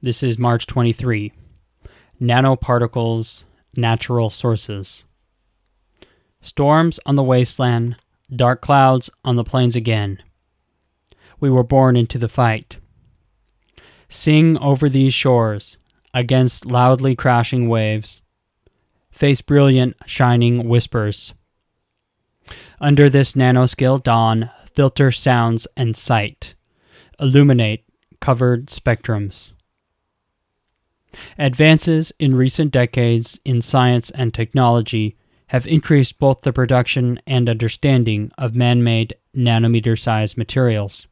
This is March 23. Nanoparticles, natural sources. Storms on the wasteland, dark clouds on the plains again. We were born into the fight. Sing over these shores, against loudly crashing waves. Face brilliant, shining whispers. Under this nano-scale dawn, filter sounds and sight. Illuminate covered spectrums. Advances in recent decades in science and technology have increased both the production and understanding of man-made nanometer-sized materials.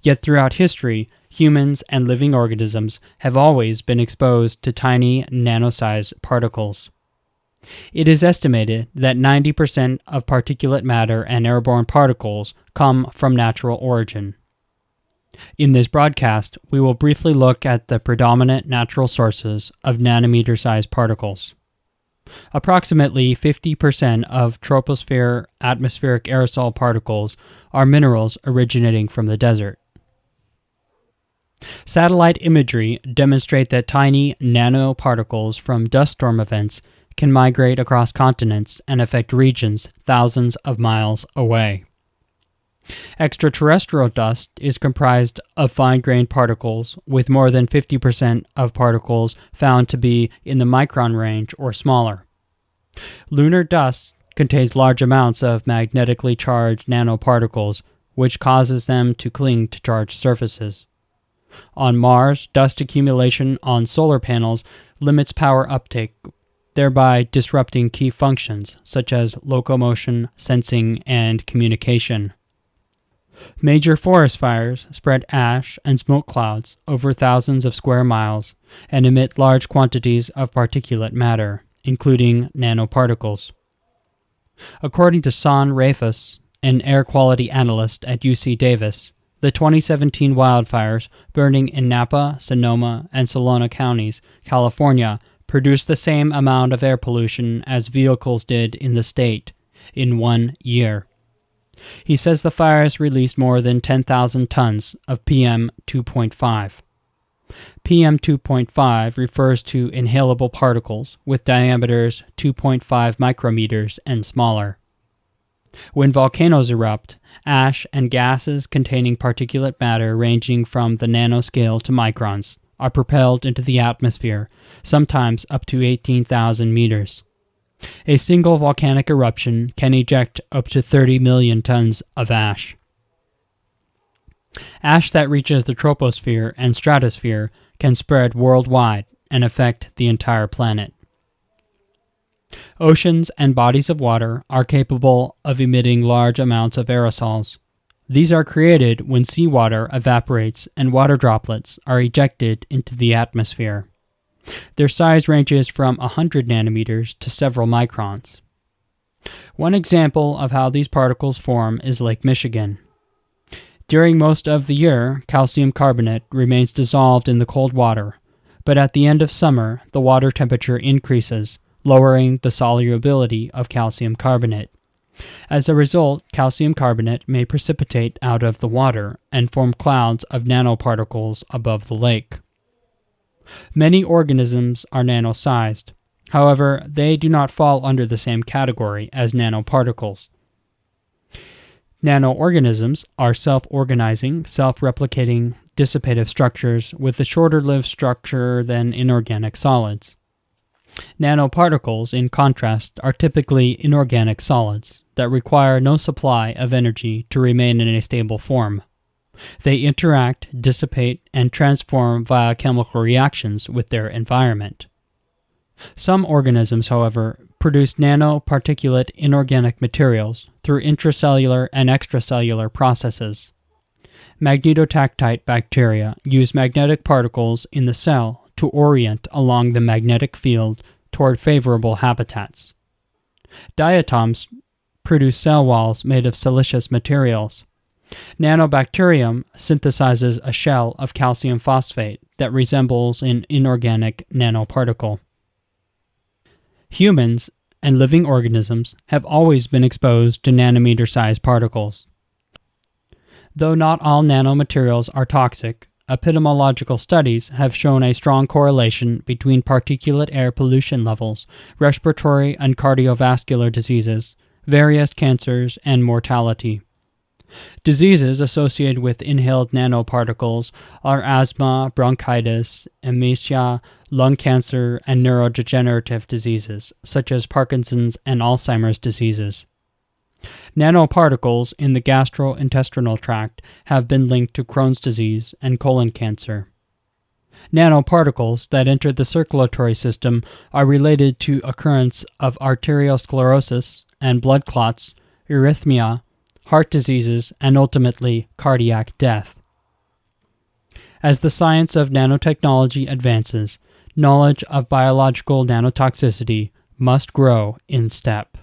Yet throughout history, humans and living organisms have always been exposed to tiny nano-sized particles. It is estimated that 90% of particulate matter and airborne particles come from natural origin. In this broadcast, we will briefly look at the predominant natural sources of nanometer-sized particles. Approximately 50% of troposphere atmospheric aerosol particles are minerals originating from the desert. Satellite imagery demonstrate that tiny nanoparticles from dust storm events can migrate across continents and affect regions thousands of miles away. Extraterrestrial dust is comprised of fine-grained particles, with more than 50% of particles found to be in the micron range or smaller. Lunar dust contains large amounts of magnetically charged nanoparticles, which causes them to cling to charged surfaces. On Mars, dust accumulation on solar panels limits power uptake, thereby disrupting key functions such as locomotion, sensing, and communication. Major forest fires spread ash and smoke clouds over thousands of square miles and emit large quantities of particulate matter, including nanoparticles. According to Son Rafus, an air quality analyst at UC Davis, the 2017 wildfires burning in Napa, Sonoma, and Solano counties, California, produced the same amount of air pollution as vehicles did in the state in 1 year. He says the fires released more than 10,000 tons of PM 2.5. PM 2.5 refers to inhalable particles with diameters 2.5 micrometers and smaller. When volcanoes erupt, ash and gases containing particulate matter ranging from the nanoscale to microns are propelled into the atmosphere, sometimes up to 18,000 meters. A single volcanic eruption can eject up to 30 million tons of ash. Ash that reaches the troposphere and stratosphere can spread worldwide and affect the entire planet. Oceans and bodies of water are capable of emitting large amounts of aerosols. These are created when seawater evaporates and water droplets are ejected into the atmosphere. Their size ranges from 100 nanometers to several microns. One example of how these particles form is Lake Michigan. During most of the year, calcium carbonate remains dissolved in the cold water, but at the end of summer, the water temperature increases, lowering the solubility of calcium carbonate. As a result, calcium carbonate may precipitate out of the water and form clouds of nanoparticles above the lake. Many organisms are nano-sized. However, they do not fall under the same category as nanoparticles. Nanoorganisms are self-organizing, self-replicating, dissipative structures with a shorter-lived structure than inorganic solids. Nanoparticles, in contrast, are typically inorganic solids that require no supply of energy to remain in a stable form. They interact, dissipate, and transform via chemical reactions with their environment. Some organisms, however, produce nanoparticulate inorganic materials through intracellular and extracellular processes. Magnetotactite bacteria use magnetic particles in the cell to orient along the magnetic field toward favorable habitats. Diatoms produce cell walls made of siliceous materials. Nanobacterium synthesizes a shell of calcium phosphate that resembles an inorganic nanoparticle. Humans and living organisms have always been exposed to nanometer-sized particles. Though not all nanomaterials are toxic, epidemiological studies have shown a strong correlation between particulate air pollution levels, respiratory and cardiovascular diseases, various cancers, and mortality. Diseases associated with inhaled nanoparticles are asthma, bronchitis, emphysema, lung cancer, and neurodegenerative diseases, such as Parkinson's and Alzheimer's diseases. Nanoparticles in the gastro-intestinal tract have been linked to Crohn's disease and colon cancer. Nanoparticles that enter the circulatory system are related to occurrence of arteriosclerosis and blood clots, arrhythmia, heart diseases, and ultimately cardiac death. As the science of nanotechnology advances, knowledge of biological nanotoxicity must grow in step.